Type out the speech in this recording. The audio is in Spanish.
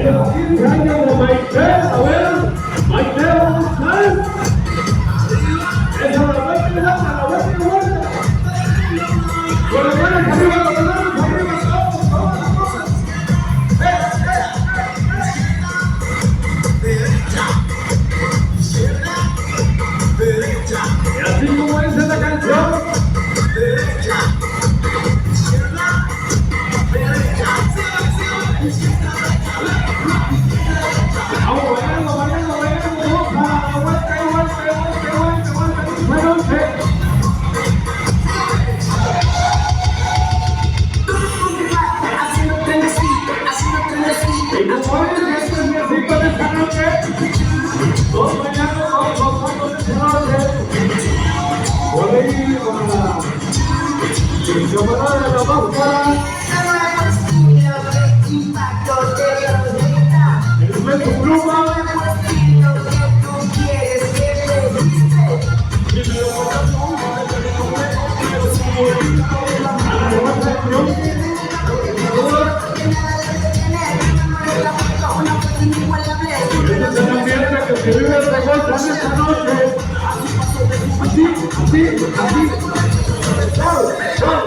15 años de Maite, a ver, Maite, ¿dónde estás? Esa la vuelta y vuelta, la vuelta y vuelta. Con las manos arriba, con las manos arriba, todos. Y así como dice la canción. Vamos bailando, bailando, bailando, opa, vuelta y vuelta, vuelta y vuelta, vuelta. Bueno, y como es, este es mi cita de esta noche. Todos bailando, todos gozando de esta noche. Por ahí, con la camarada de la máscara. El Meto Pluma. Esta es la fiesta que se vive de goza esta noche. Así, así, así. ¡Chao! ¡Chao!